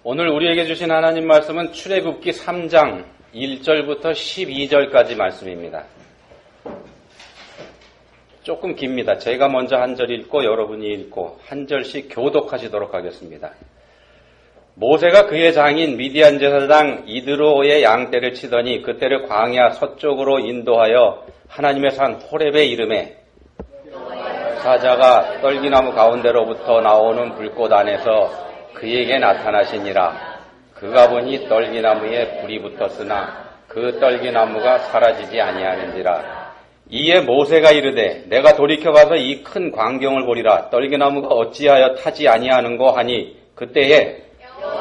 오늘 우리에게 주신 하나님 말씀은 출애굽기 3장 1절부터 12절까지 말씀입니다. 조금 깁니다. 제가 먼저 한 절 읽고 여러분이 읽고 한 절씩 교독하시도록 하겠습니다. 모세가 그의 장인 미디안 제사장 이드로의 양떼를 치더니 그떼를 광야 서쪽으로 인도하여 하나님의 산 호렙에 이르매 사자가 떨기나무 가운데로부터 나오는 불꽃 안에서 그에게 나타나시니라. 그가 보니 떨기나무에 불이 붙었으나 그 떨기나무가 사라지지 아니하는지라. 이에 모세가 이르되 내가 돌이켜가서 이 큰 광경을 보리라. 떨기나무가 어찌하여 타지 아니하는고 하니 그때에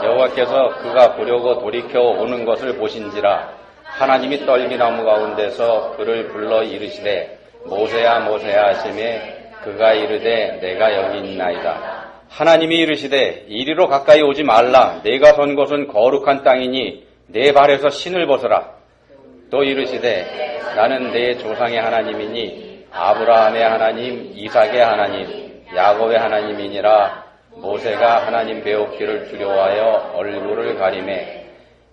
여호와께서 그가 보려고 돌이켜 오는 것을 보신지라. 하나님이 떨기나무 가운데서 그를 불러 이르시되 모세야 모세야 하시매 그가 이르되 내가 여기 있나이다. 하나님이 이르시되 이리로 가까이 오지 말라. 내가 선 곳은 거룩한 땅이니 내 발에서 신을 벗어라. 또 이르시되 나는 내 조상의 하나님이니 아브라함의 하나님, 이삭의 하나님, 야곱의 하나님이니라. 모세가 하나님 배우기를 두려워하여 얼굴을 가리매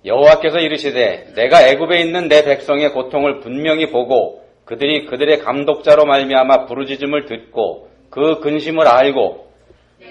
여호와께서 이르시되 내가 애굽에 있는 내 백성의 고통을 분명히 보고 그들이 그들의 감독자로 말미암아 부르짖음을 듣고 그 근심을 알고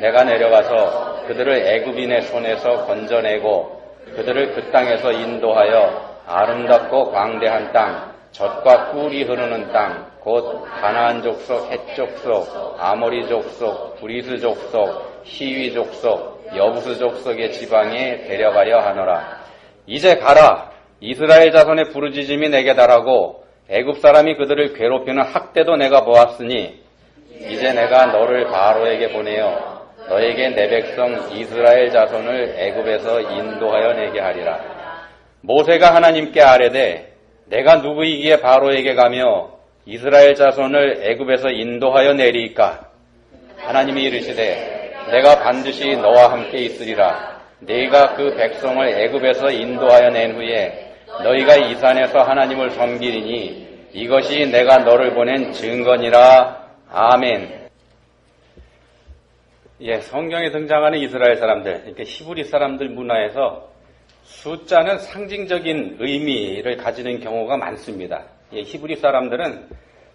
내가 내려가서 그들을 애굽인의 손에서 건져내고 그들을 그 땅에서 인도하여 아름답고 광대한 땅, 젖과 꿀이 흐르는 땅, 곧 가나안 족속, 헷 족속, 아모리 족속, 브리스 족속, 히위 족속, 여부스 족속의 지방에 데려가려 하노라. 이제 가라. 이스라엘 자손의 부르짖음이 내게 달하고 애굽 사람이 그들을 괴롭히는 학대도 내가 보았으니 이제 내가 너를 바로에게 보내어 너에게 내 백성 이스라엘 자손을 애굽에서 인도하여 내게 하리라. 모세가 하나님께 아뢰되 내가 누구이기에 바로에게 가며 이스라엘 자손을 애굽에서 인도하여 내리이까? 하나님이 이르시되 내가 반드시 너와 함께 있으리라. 네가 그 백성을 애굽에서 인도하여 낸 후에 너희가 이 산에서 하나님을 섬기리니 이것이 내가 너를 보낸 증거니라. 아멘. 성경에 등장하는 이스라엘 사람들, 그러니까 히브리 사람들 문화에서 숫자는 상징적인 의미를 가지는 경우가 많습니다. 히브리 사람들은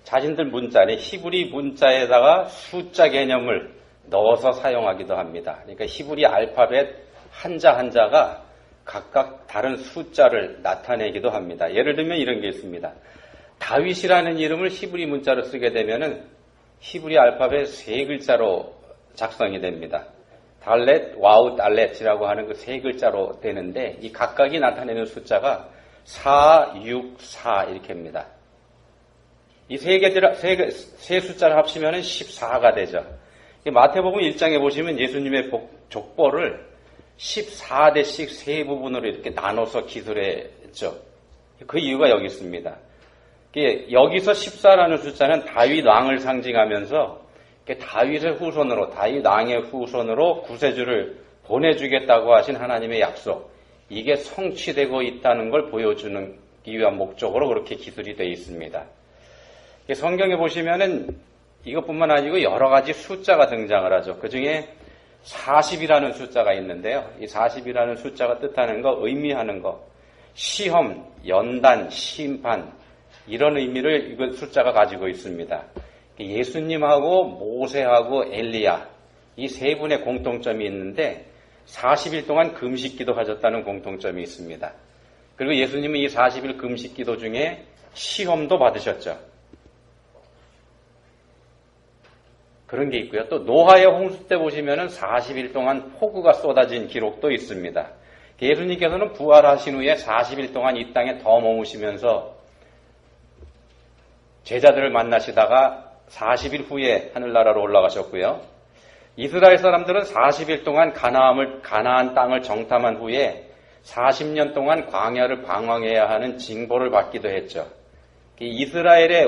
자신들 문자에 히브리 문자에다가 숫자 개념을 넣어서 사용하기도 합니다. 그러니까 히브리 알파벳 한자 한자가 각각 다른 숫자를 나타내기도 합니다. 예를 들면 이런 게 있습니다. 다윗이라는 이름을 히브리 문자로 쓰게 되면은 히브리 알파벳 3글자로 작성이 됩니다. 달렛, 와우, 달렛이라고 하는 그 3글자로 되는데 이 각각이 나타내는 숫자가 4, 6, 4 이렇게입니다. 이 세 숫자를 합치면 14가 되죠. 마태복음 1장에 보시면 예수님의 족보를 14대씩 세 부분으로 이렇게 나눠서 기술했죠. 그 이유가 여기 있습니다. 여기서 14라는 숫자는 다윗 왕을 상징하면서 다윗 왕의 후손으로 구세주를 보내주겠다고 하신 하나님의 약속, 이게 성취되고 있다는 걸 보여주는 위한 목적으로 그렇게 기술이 되어 있습니다. 성경에 보시면은 이것뿐만 아니고 여러 가지 숫자가 등장을 하죠. 그 중에 40이라는 숫자가 있는데요. 이 40이라는 숫자가 뜻하는 거, 의미하는 거, 시험, 연단, 심판, 이런 의미를 이 숫자가 가지고 있습니다. 예수님하고 모세하고 엘리야, 이 세 분의 공통점이 있는데 40일 동안 금식기도 하셨다는 공통점이 있습니다. 그리고 예수님은 이 40일 금식기도 중에 시험도 받으셨죠. 그런 게 있고요. 또 노아의 홍수 때 보시면은 40일 동안 폭우가 쏟아진 기록도 있습니다. 예수님께서는 부활하신 후에 40일 동안 이 땅에 더 머무시면서 제자들을 만나시다가 40일 후에 하늘나라로 올라가셨고요. 이스라엘 사람들은 40일 동안 가나안 땅을 정탐한 후에 40년 동안 광야를 방황해야 하는 징벌을 받기도 했죠. 이스라엘의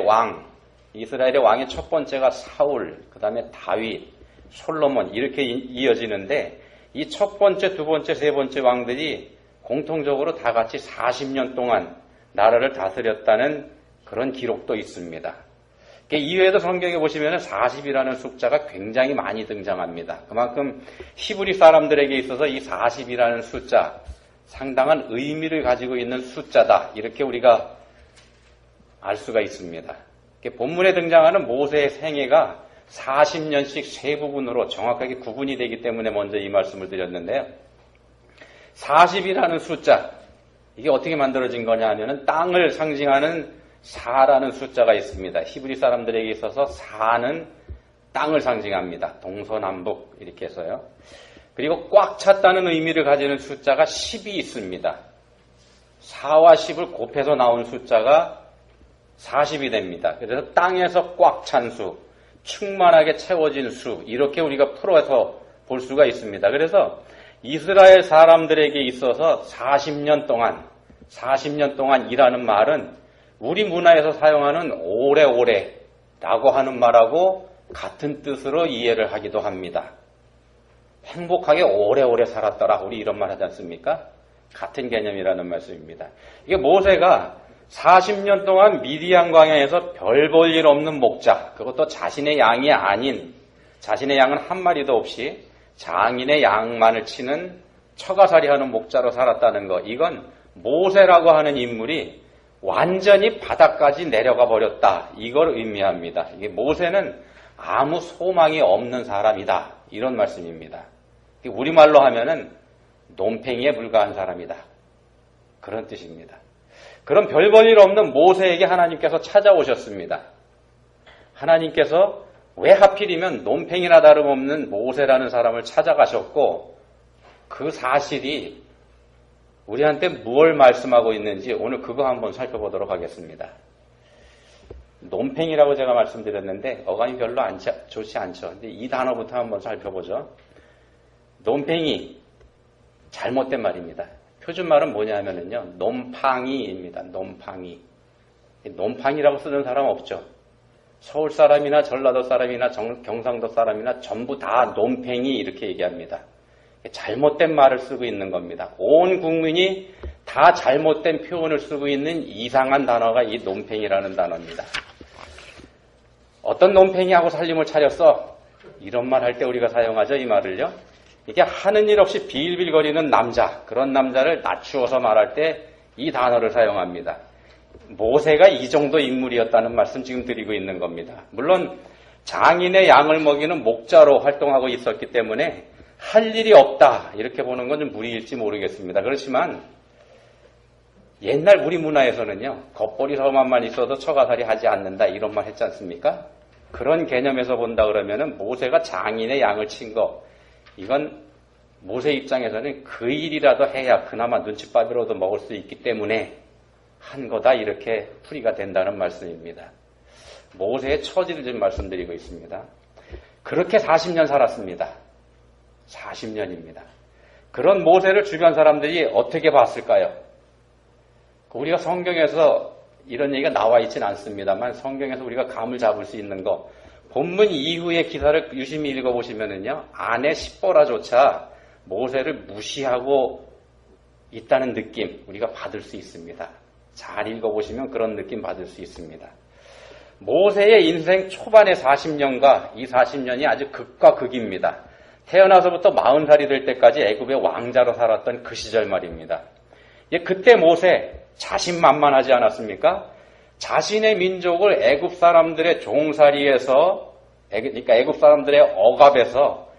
왕의 첫 번째가 사울, 그 다음에 다윗, 솔로몬 이렇게 이어지는데 이 첫 번째, 두 번째, 세 번째 왕들이 공통적으로 다 같이 40년 동안 나라를 다스렸다는 그런 기록도 있습니다. 이외에도 성경에 보시면 40이라는 숫자가 굉장히 많이 등장합니다. 그만큼 히브리 사람들에게 있어서 이 40이라는 숫자, 상당한 의미를 가지고 있는 숫자다. 이렇게 우리가 알 수가 있습니다. 본문에 등장하는 모세의 생애가 40년씩 세 부분으로 정확하게 구분이 되기 때문에 먼저 이 말씀을 드렸는데요. 40이라는 숫자, 이게 어떻게 만들어진 거냐 하면은 땅을 상징하는 4라는 숫자가 있습니다. 히브리 사람들에게 있어서 4는 땅을 상징합니다. 동서남북 이렇게 해서요. 그리고 꽉 찼다는 의미를 가지는 숫자가 10이 있습니다. 4와 10을 곱해서 나온 숫자가 40이 됩니다. 그래서 땅에서 꽉 찬 수, 충만하게 채워진 수, 이렇게 우리가 풀어서 볼 수가 있습니다. 그래서 이스라엘 사람들에게 있어서 40년 동안이라는 말은 우리 문화에서 사용하는 오래오래라고 하는 말하고 같은 뜻으로 이해를 하기도 합니다. 행복하게 오래오래 살았더라. 우리 이런 말 하지 않습니까? 같은 개념이라는 말씀입니다. 이게 모세가 40년 동안 미디안 광야에서 별 볼 일 없는 목자, 그것도 자신의 양이 아닌, 자신의 양은 한 마리도 없이 장인의 양만을 치는 처가살이하는 목자로 살았다는 것, 이건 모세라고 하는 인물이 완전히 바닥까지 내려가 버렸다. 이걸 의미합니다. 이게 모세는 아무 소망이 없는 사람이다. 이런 말씀입니다. 우리말로 하면은 논팽이에 불과한 사람이다. 그런 뜻입니다. 그런 별 볼 일 없는 모세에게 하나님께서 찾아오셨습니다. 하나님께서 왜 하필이면 논팽이나 다름없는 모세라는 사람을 찾아가셨고 그 사실이 우리한테 무엇을 말씀하고 있는지 오늘 그거 한번 살펴보도록 하겠습니다. 논팽이라고 제가 말씀드렸는데 어감이 별로 좋지 않죠. 근데 이 단어부터 한번 살펴보죠. 논팽이, 잘못된 말입니다. 표준말은 뭐냐 하면은요, 논팡이입니다. 논팡이. 논팡이라고 쓰는 사람 없죠. 서울 사람이나 전라도 사람이나 경상도 사람이나 전부 다 논팽이 이렇게 얘기합니다. 잘못된 말을 쓰고 있는 겁니다. 온 국민이 다 잘못된 표현을 쓰고 있는 이상한 단어가 이 논팽이라는 단어입니다. 어떤 논팽이하고 살림을 차렸어? 이런 말 할 때 우리가 사용하죠, 이 말을요. 이게 하는 일 없이 빌빌거리는 남자, 그런 남자를 낮추어서 말할 때 이 단어를 사용합니다. 모세가 이 정도 인물이었다는 말씀 지금 드리고 있는 겁니다. 물론 장인의 양을 먹이는 목자로 활동하고 있었기 때문에 할 일이 없다 이렇게 보는 건 좀 무리일지 모르겠습니다. 그렇지만 옛날 우리 문화에서는요, 겉벌이 서만만 있어도 처가살이 하지 않는다 이런 말 했지 않습니까? 그런 개념에서 본다 그러면은 모세가 장인의 양을 친 거, 이건 모세 입장에서는 그 일이라도 해야 그나마 눈칫밥이라도 먹을 수 있기 때문에 한 거다 이렇게 풀이가 된다는 말씀입니다. 모세의 처지를 좀 말씀드리고 있습니다. 그렇게 40년 살았습니다. 40년입니다. 그런 모세를 주변 사람들이 어떻게 봤을까요? 우리가 성경에서 이런 얘기가 나와 있지는 않습니다만 성경에서 우리가 감을 잡을 수 있는 거, 본문 이후의 기사를 유심히 읽어보시면은요, 아내 십보라조차 모세를 무시하고 있다는 느낌 우리가 받을 수 있습니다. 잘 읽어보시면 그런 느낌 받을 수 있습니다. 모세의 인생 초반의 40년과 이 40년이 아주 극과 극입니다. 태어나서부터 40살이 될 때까지 애굽의 왕자로 살았던 그 시절 말입니다. 그때 모세 자신만만하지 않았습니까? 자신의 민족을 애굽 사람들의 종살이에서, 그러니까 애굽 사람들의 억압에서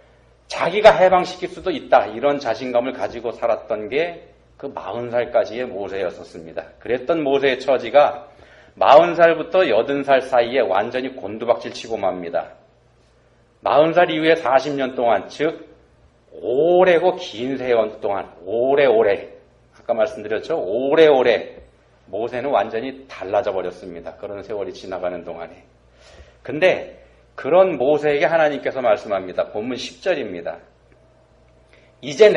자기가 해방시킬 수도 있다, 이런 자신감을 가지고 살았던 게 그 40살까지의 모세였었습니다. 그랬던 모세의 처지가 40살부터 80살 사이에 완전히 곤두박질 치고 맙니다. 40살 이후에 40년 동안, 즉 오래고 긴 세월 동안 오래오래, 아까 말씀드렸죠, 오래오래 모세는 완전히 달라져 버렸습니다. 그런 세월이 지나가는 동안에. 근데 그런 모세에게 하나님께서 말씀합니다. 본문 10절입니다. 이제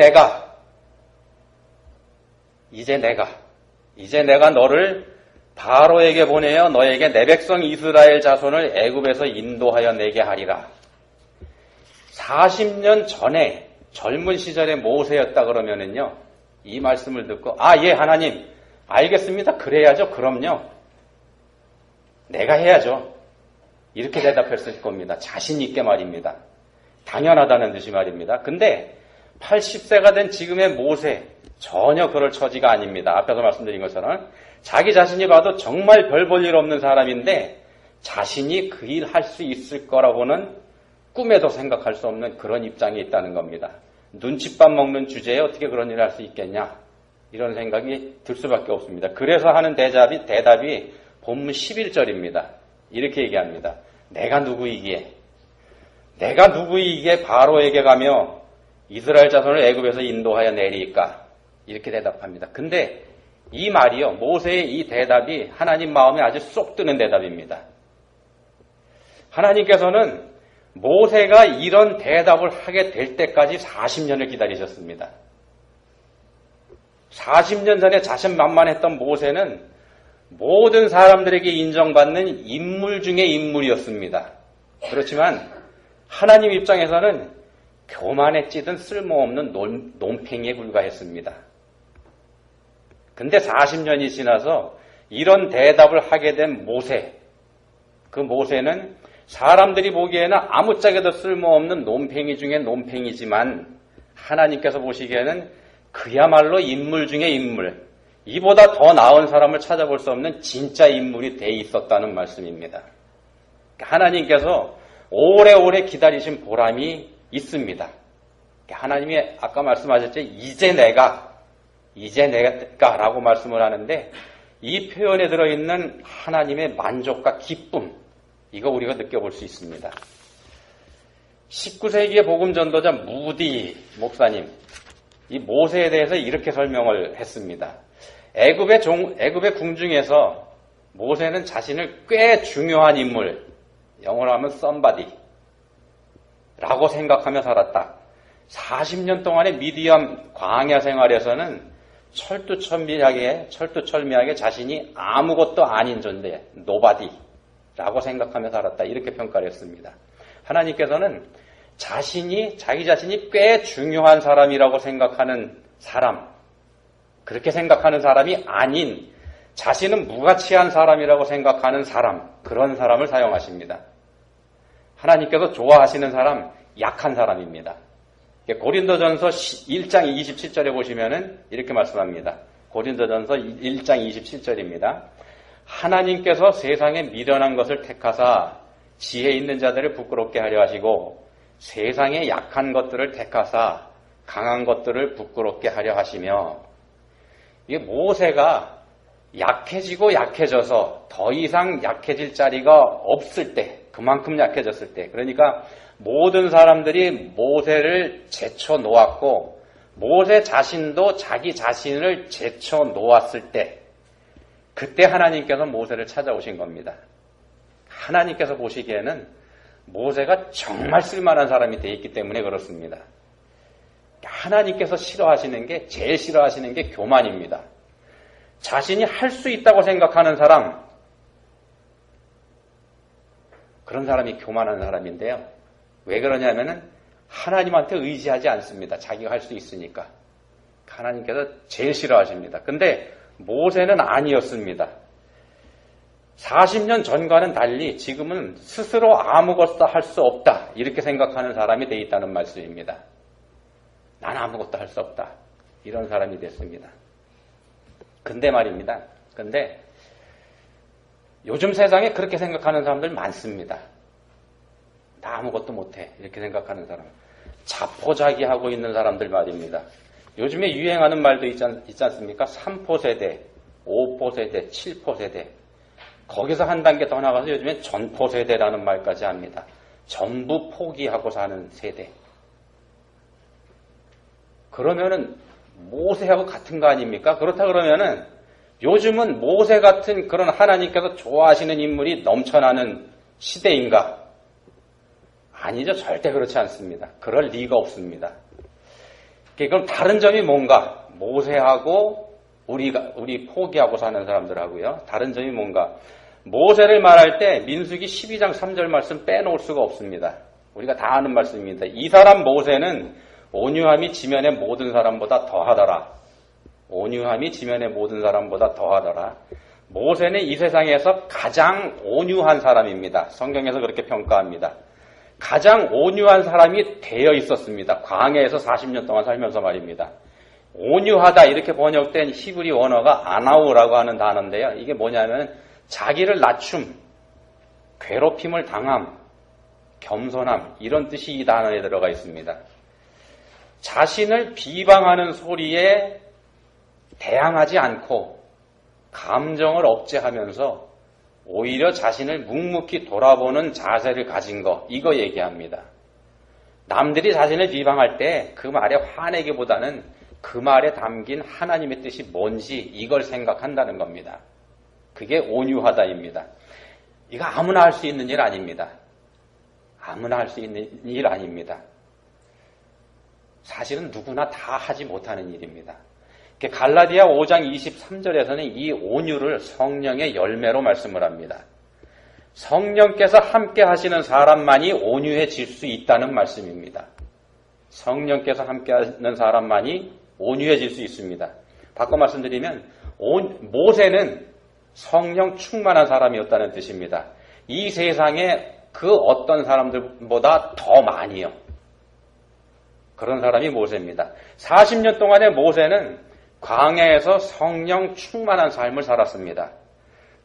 내가 너를 바로에게 보내어 너에게 내 백성 이스라엘 자손을 애굽에서 인도하여 내게 하리라. 40년 전에 젊은 시절의 모세였다 그러면은요, 이 말씀을 듣고 예, 하나님 알겠습니다. 그래야죠. 그럼요. 내가 해야죠. 이렇게 대답했을 겁니다. 자신 있게 말입니다. 당연하다는 듯이 말입니다. 근데 80세가 된 지금의 모세 전혀 그럴 처지가 아닙니다. 앞에서 말씀드린 것처럼 자기 자신이 봐도 정말 별 볼 일 없는 사람인데 자신이 그 일 할 수 있을 거라고는 꿈에도 생각할 수 없는 그런 입장에 있다는 겁니다. 눈칫밥 먹는 주제에 어떻게 그런 일을 할 수 있겠냐 이런 생각이 들 수밖에 없습니다. 그래서 하는 대답이 본문 11절입니다. 이렇게 얘기합니다. 내가 누구이기에 바로에게 가며 이스라엘 자손을 애굽에서 인도하여 내리까 이렇게 대답합니다. 근데 이 말이요, 모세의 이 대답이 하나님 마음에 아주 쏙 드는 대답입니다. 하나님께서는 모세가 이런 대답을 하게 될 때까지 40년을 기다리셨습니다. 40년 전에 자신만만했던 모세는 모든 사람들에게 인정받는 인물 중의 인물이었습니다. 그렇지만 하나님 입장에서는 교만에 찌든 쓸모없는 논팽이에 불과했습니다. 근데 40년이 지나서 이런 대답을 하게 된 모세, 그 모세는 사람들이 보기에는 아무짝에도 쓸모없는 논팽이 중에 논팽이지만 하나님께서 보시기에는 그야말로 인물 중에 인물, 이보다 더 나은 사람을 찾아볼 수 없는 진짜 인물이 돼 있었다는 말씀입니다. 하나님께서 오래오래 기다리신 보람이 있습니다. 하나님이 아까 말씀하셨죠. 이제 내가라고 말씀을 하는데 이 표현에 들어있는 하나님의 만족과 기쁨, 이거 우리가 느껴볼 수 있습니다. 19세기의 복음 전도자 무디 목사님, 이 모세에 대해서 이렇게 설명을 했습니다. 애굽의 궁중에서 모세는 자신을 꽤 중요한 인물, 영어로 하면 somebody라고 생각하며 살았다. 40년 동안의 미디엄 광야 생활에서는 철두철미하게 자신이 아무것도 아닌 존재, nobody라고 생각하며 살았다. 이렇게 평가를 했습니다. 하나님께서는 자기 자신이 꽤 중요한 사람이라고 생각하는 사람, 그렇게 생각하는 사람이 아닌 자신은 무가치한 사람이라고 생각하는 사람, 그런 사람을 사용하십니다. 하나님께서 좋아하시는 사람, 약한 사람입니다. 고린도전서 1장 27절에 보시면은 이렇게 말씀합니다. 고린도전서 1장 27절입니다. 하나님께서 세상에 미련한 것을 택하사 지혜 있는 자들을 부끄럽게 하려 하시고 세상에 약한 것들을 택하사 강한 것들을 부끄럽게 하려 하시며, 이게 모세가 약해지고 약해져서 더 이상 약해질 자리가 없을 때, 그만큼 약해졌을 때, 그러니까 모든 사람들이 모세를 제쳐놓았고 모세 자신도 자기 자신을 제쳐놓았을 때, 그때 하나님께서 모세를 찾아오신 겁니다. 하나님께서 보시기에는 모세가 정말 쓸만한 사람이 되어 있기 때문에 그렇습니다. 하나님께서 제일 싫어하시는 게 교만입니다. 자신이 할 수 있다고 생각하는 사람, 그런 사람이 교만한 사람인데요. 왜 그러냐면은 하나님한테 의지하지 않습니다. 자기가 할 수 있으니까. 하나님께서 제일 싫어하십니다. 근데 모세는 아니었습니다. 40년 전과는 달리 지금은 스스로 아무것도 할 수 없다, 이렇게 생각하는 사람이 되어 있다는 말씀입니다. 난 아무것도 할 수 없다, 이런 사람이 됐습니다. 근데 말입니다. 근데 요즘 세상에 그렇게 생각하는 사람들 많습니다. 나 아무것도 못해, 이렇게 생각하는 사람. 자포자기하고 있는 사람들 말입니다. 요즘에 유행하는 말도 있지 않습니까? 3포 세대, 5포 세대, 7포 세대. 거기서 한 단계 더 나가서 요즘엔 전포 세대라는 말까지 합니다. 전부 포기하고 사는 세대. 그러면은 모세하고 같은 거 아닙니까? 그렇다 그러면은 요즘은 모세 같은 그런 하나님께서 좋아하시는 인물이 넘쳐나는 시대인가? 아니죠. 절대 그렇지 않습니다. 그럴 리가 없습니다. 그럼 다른 점이 뭔가? 모세하고 우리 포기하고 사는 사람들하고요. 다른 점이 뭔가? 모세를 말할 때 민수기 12장 3절 말씀 빼놓을 수가 없습니다. 우리가 다 아는 말씀입니다. 이 사람 모세는 온유함이 지면의 모든 사람보다 더하더라. 온유함이 지면의 모든 사람보다 더하더라. 모세는 이 세상에서 가장 온유한 사람입니다. 성경에서 그렇게 평가합니다. 가장 온유한 사람이 되어 있었습니다. 광야에서 40년 동안 살면서 말입니다. 온유하다 이렇게 번역된 히브리 원어가 아나우라고 하는 단어인데요. 이게 뭐냐면 자기를 낮춤, 괴롭힘을 당함, 겸손함 이런 뜻이 이 단어에 들어가 있습니다. 자신을 비방하는 소리에 대항하지 않고 감정을 억제하면서 오히려 자신을 묵묵히 돌아보는 자세를 가진 것, 이거 얘기합니다. 남들이 자신을 비방할 때 그 말에 화내기보다는 그 말에 담긴 하나님의 뜻이 뭔지 이걸 생각한다는 겁니다. 그게 온유하다입니다. 이거 아무나 할 수 있는 일 아닙니다. 아무나 할 수 있는 일 아닙니다. 사실은 누구나 다 하지 못하는 일입니다. 갈라디아 5장 23절에서는 이 온유를 성령의 열매로 말씀을 합니다. 성령께서 함께 하시는 사람만이 온유해질 수 있다는 말씀입니다. 성령께서 함께 하는 사람만이 온유해질 수 있습니다. 바꿔 말씀드리면 모세는 성령 충만한 사람이었다는 뜻입니다. 이 세상에 그 어떤 사람들보다 더 많이요. 그런 사람이 모세입니다. 40년 동안의 모세는 광야에서 성령 충만한 삶을 살았습니다.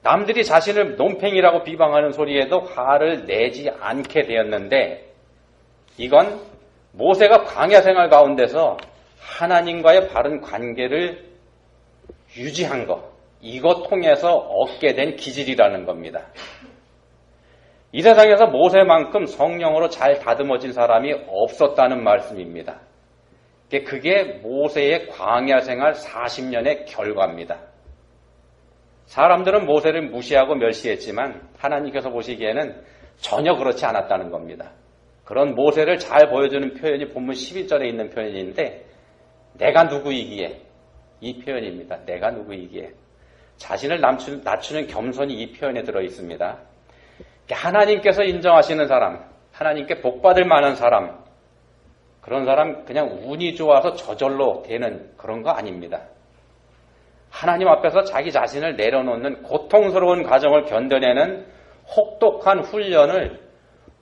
남들이 자신을 논팽이라고 비방하는 소리에도 화를 내지 않게 되었는데 이건 모세가 광야 생활 가운데서 하나님과의 바른 관계를 유지한 것, 이것 통해서 얻게 된 기질이라는 겁니다. 이 세상에서 모세만큼 성령으로 잘 다듬어진 사람이 없었다는 말씀입니다. 그게 모세의 광야 생활 40년의 결과입니다. 사람들은 모세를 무시하고 멸시했지만 하나님께서 보시기에는 전혀 그렇지 않았다는 겁니다. 그런 모세를 잘 보여주는 표현이 본문 11절에 있는 표현인데 내가 누구이기에, 이 표현입니다. 내가 누구이기에. 자신을 낮추는 겸손이 이 표현에 들어있습니다. 하나님께서 인정하시는 사람, 하나님께 복받을 만한 사람, 그런 사람 그냥 운이 좋아서 저절로 되는 그런 거 아닙니다. 하나님 앞에서 자기 자신을 내려놓는 고통스러운 과정을 견뎌내는 혹독한 훈련을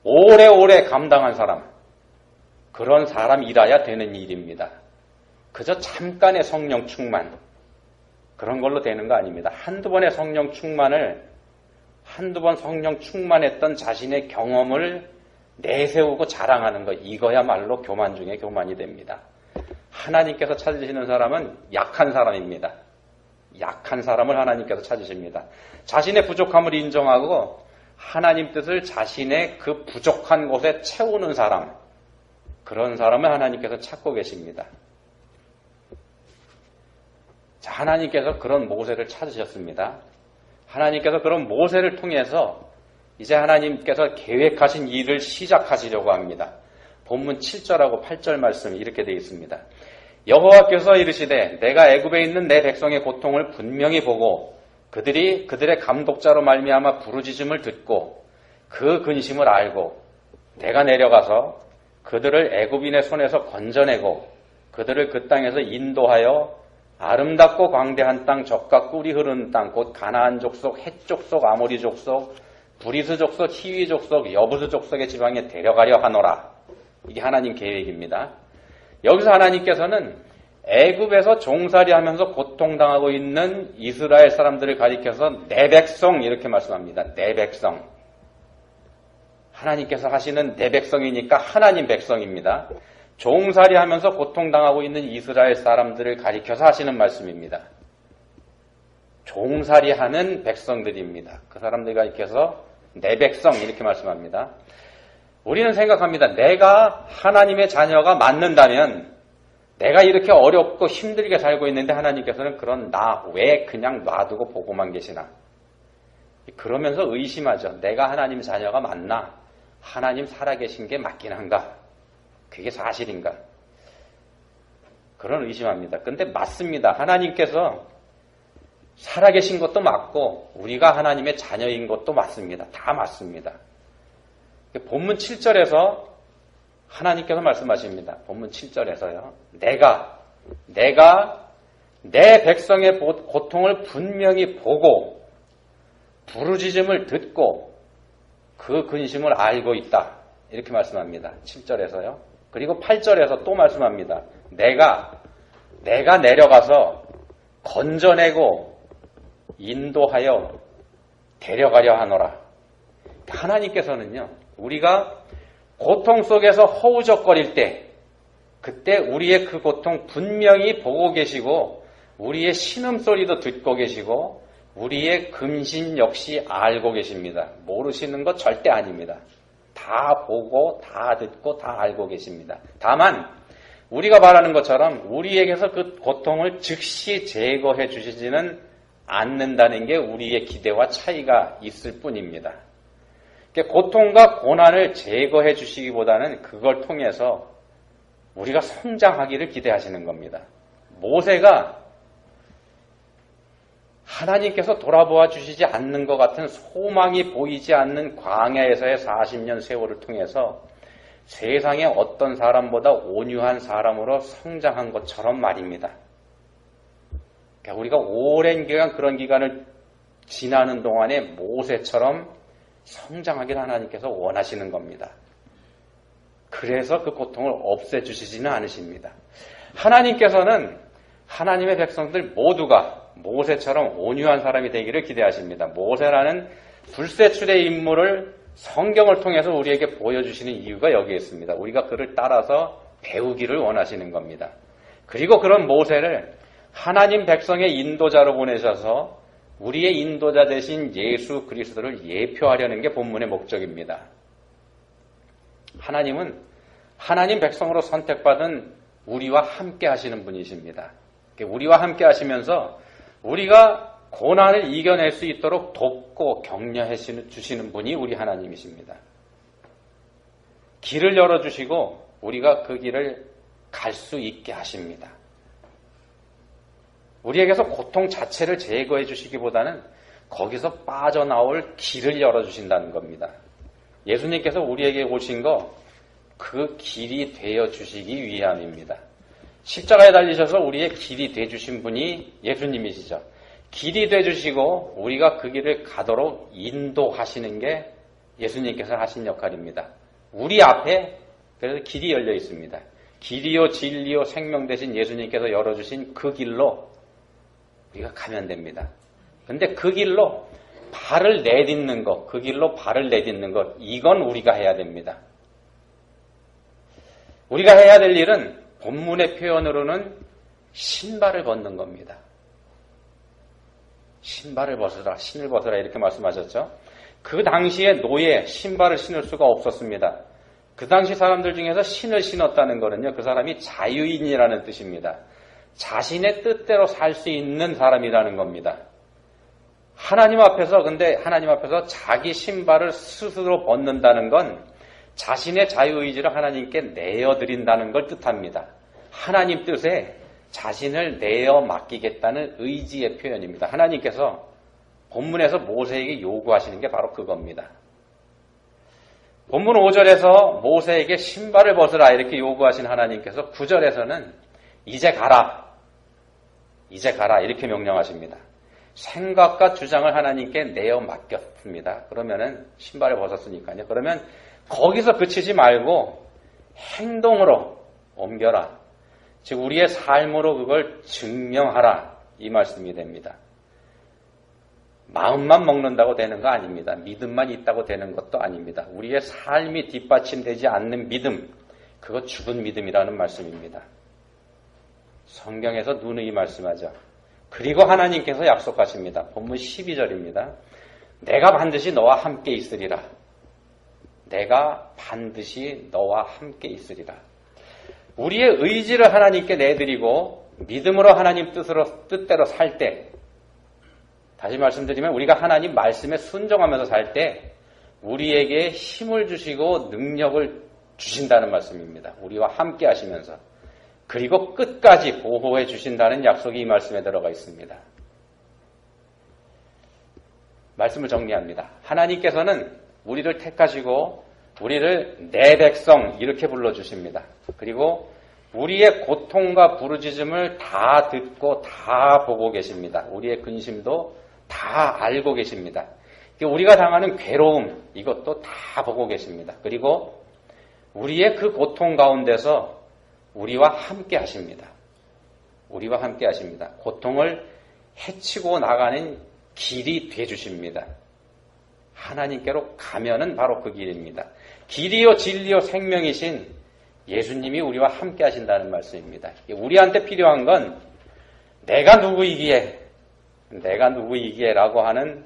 오래오래 감당한 사람, 그런 사람이라야 되는 일입니다. 그저 잠깐의 성령 충만, 그런 걸로 되는 거 아닙니다. 한두 번 성령 충만했던 자신의 경험을 내세우고 자랑하는 것, 이거야말로 교만 중에 교만이 됩니다. 하나님께서 찾으시는 사람은 약한 사람입니다. 약한 사람을 하나님께서 찾으십니다. 자신의 부족함을 인정하고 하나님 뜻을 자신의 그 부족한 곳에 채우는 사람, 그런 사람을 하나님께서 찾고 계십니다. 자, 하나님께서 그런 모세를 찾으셨습니다. 하나님께서 그런 모세를 통해서 이제 하나님께서 계획하신 일을 시작하시려고 합니다. 본문 7절하고 8절 말씀이 이렇게 되어 있습니다. 여호와께서 이르시되 내가 애굽에 있는 내 백성의 고통을 분명히 보고 그들이 그들의 감독자로 말미암아 부르짖음을 듣고 그 근심을 알고 내가 내려가서 그들을 애굽인의 손에서 건져내고 그들을 그 땅에서 인도하여 아름답고 광대한 땅, 젖과 꿀이 흐르는 땅, 곧 가나안 족속, 헷 족속, 아모리 족속, 브리스 족속, 히위 족속, 여부스 족속의 지방에 데려가려 하노라. 이게 하나님 계획입니다. 여기서 하나님께서는 애굽에서 종살이하면서 고통당하고 있는 이스라엘 사람들을 가리켜서 내 백성 이렇게 말씀합니다. 내 백성. 하나님께서 하시는 내 백성이니까 하나님 백성입니다. 종살이하면서 고통당하고 있는 이스라엘 사람들을 가리켜서 하시는 말씀입니다. 종살이하는 백성들입니다. 그 사람들 가리켜서 내 백성 이렇게 말씀합니다. 우리는 생각합니다. 내가 하나님의 자녀가 맞는다면 내가 이렇게 어렵고 힘들게 살고 있는데 하나님께서는 그런 나 왜 그냥 놔두고 보고만 계시나. 그러면서 의심하죠. 내가 하나님 자녀가 맞나? 하나님 살아계신 게 맞긴 한가? 그게 사실인가? 그런 의심합니다. 근데 맞습니다. 하나님께서 살아계신 것도 맞고 우리가 하나님의 자녀인 것도 맞습니다. 다 맞습니다. 본문 7절에서 하나님께서 말씀하십니다. 본문 7절에서요. 내가 내 백성의 고통을 분명히 보고 부르짖음을 듣고 그 근심을 알고 있다. 이렇게 말씀합니다. 7절에서요. 그리고 8절에서 또 말씀합니다. 내가 내려가서 건져내고 인도하여 데려가려 하노라. 하나님께서는요, 우리가 고통 속에서 허우적거릴 때, 그때 우리의 그 고통 분명히 보고 계시고, 우리의 신음소리도 듣고 계시고, 우리의 근심 역시 알고 계십니다. 모르시는 것 절대 아닙니다. 다 보고, 다 듣고, 다 알고 계십니다. 다만, 우리가 말하는 것처럼 우리에게서 그 고통을 즉시 제거해 주시지는 않는다는 게 우리의 기대와 차이가 있을 뿐입니다. 고통과 고난을 제거해 주시기보다는 그걸 통해서 우리가 성장하기를 기대하시는 겁니다. 모세가 하나님께서 돌아보아 주시지 않는 것 같은 소망이 보이지 않는 광야에서의 40년 세월을 통해서 세상에 어떤 사람보다 온유한 사람으로 성장한 것처럼 말입니다. 그러니까 우리가 오랜 기간 그런 기간을 지나는 동안에 모세처럼 성장하기를 하나님께서 원하시는 겁니다. 그래서 그 고통을 없애주시지는 않으십니다. 하나님께서는 하나님의 백성들 모두가 모세처럼 온유한 사람이 되기를 기대하십니다. 모세라는 불세출의 인물을 성경을 통해서 우리에게 보여주시는 이유가 여기에 있습니다. 우리가 그를 따라서 배우기를 원하시는 겁니다. 그리고 그런 모세를 하나님 백성의 인도자로 보내셔서 우리의 인도자 되신 예수 그리스도를 예표하려는 게 본문의 목적입니다. 하나님은 하나님 백성으로 선택받은 우리와 함께 하시는 분이십니다. 우리와 함께 하시면서 우리가 고난을 이겨낼 수 있도록 돕고 격려해 주시는 분이 우리 하나님이십니다. 길을 열어주시고 우리가 그 길을 갈 수 있게 하십니다. 우리에게서 고통 자체를 제거해 주시기보다는 거기서 빠져나올 길을 열어주신다는 겁니다. 예수님께서 우리에게 오신 거 그 길이 되어 주시기 위함입니다. 십자가에 달리셔서 우리의 길이 되어주신 분이 예수님이시죠. 길이 되어주시고 우리가 그 길을 가도록 인도하시는 게 예수님께서 하신 역할입니다. 우리 앞에 그래서 길이 열려 있습니다. 길이요 진리요 생명 되신 예수님께서 열어주신 그 길로 우리가 가면 됩니다. 그런데 그 길로 발을 내딛는 것, 그 길로 발을 내딛는 것, 이건 우리가 해야 됩니다. 우리가 해야 될 일은 본문의 표현으로는 신발을 벗는 겁니다. 신발을 벗으라, 신을 벗으라 이렇게 말씀하셨죠. 그 당시에 노예, 신발을 신을 수가 없었습니다. 그 당시 사람들 중에서 신을 신었다는 거는요, 그 사람이 자유인이라는 뜻입니다. 자신의 뜻대로 살 수 있는 사람이라는 겁니다. 하나님 앞에서 자기 신발을 스스로 벗는다는 건 자신의 자유의지를 하나님께 내어드린다는 걸 뜻합니다. 하나님 뜻에 자신을 내어 맡기겠다는 의지의 표현입니다. 하나님께서 본문에서 모세에게 요구하시는 게 바로 그겁니다. 본문 5절에서 모세에게 신발을 벗으라 이렇게 요구하신 하나님께서 9절에서는 이제 가라 이렇게 명령하십니다. 생각과 주장을 하나님께 내어 맡겼습니다. 그러면은 신발을 벗었으니까요. 그러면 거기서 그치지 말고 행동으로 옮겨라. 즉 우리의 삶으로 그걸 증명하라 이 말씀이 됩니다. 마음만 먹는다고 되는 거 아닙니다. 믿음만 있다고 되는 것도 아닙니다. 우리의 삶이 뒷받침되지 않는 믿음, 그거 죽은 믿음이라는 말씀입니다. 성경에서 누누이 말씀하죠. 그리고 하나님께서 약속하십니다. 본문 12절입니다. 내가 반드시 너와 함께 있으리라. 내가 반드시 너와 함께 있으리라. 우리의 의지를 하나님께 내드리고 믿음으로 하나님 뜻대로 살 때, 다시 말씀드리면 우리가 하나님 말씀에 순종하면서 살 때 우리에게 힘을 주시고 능력을 주신다는 말씀입니다. 우리와 함께 하시면서. 그리고 끝까지 보호해 주신다는 약속이 이 말씀에 들어가 있습니다. 말씀을 정리합니다. 하나님께서는 우리를 택하시고 우리를 내 백성 이렇게 불러주십니다. 그리고 우리의 고통과 부르짖음을 다 듣고 다 보고 계십니다. 우리의 근심도 다 알고 계십니다. 우리가 당하는 괴로움, 이것도 다 보고 계십니다. 그리고 우리의 그 고통 가운데서 우리와 함께 하십니다. 우리와 함께 하십니다. 고통을 헤치고 나가는 길이 되주십니다. 하나님께로 가면은 바로 그 길입니다. 길이요 진리요 생명이신 예수님이 우리와 함께 하신다는 말씀입니다. 우리한테 필요한 건 내가 누구이기에 라고 하는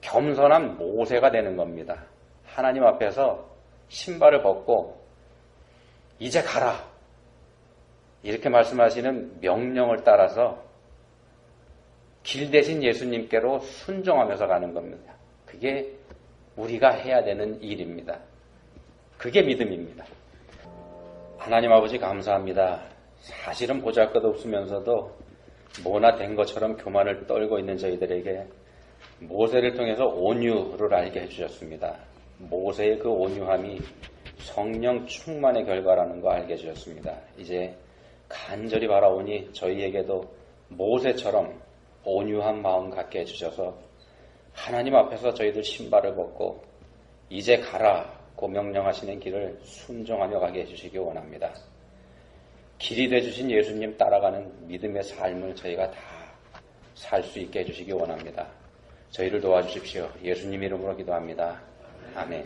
겸손한 모세가 되는 겁니다. 하나님 앞에서 신발을 벗고 이제 가라 이렇게 말씀하시는 명령을 따라서 길 대신 예수님께로 순종하면서 가는 겁니다. 그게 우리가 해야 되는 일입니다. 그게 믿음입니다. 하나님 아버지 감사합니다. 사실은 보잘것없으면서도 뭐나 된 것처럼 교만을 떨고 있는 저희들에게 모세를 통해서 온유를 알게 해주셨습니다. 모세의 그 온유함이 성령 충만의 결과라는 거 알게 해주셨습니다. 이제 간절히 바라오니 저희에게도 모세처럼 온유한 마음 갖게 해주셔서 하나님 앞에서 저희들 신발을 벗고 이제 가라고 명령하시는 길을 순종하며 가게 해주시기 원합니다. 길이 되주신 예수님 따라가는 믿음의 삶을 저희가 다 살 수 있게 해주시기 원합니다. 저희를 도와주십시오. 예수님 이름으로 기도합니다. 아멘.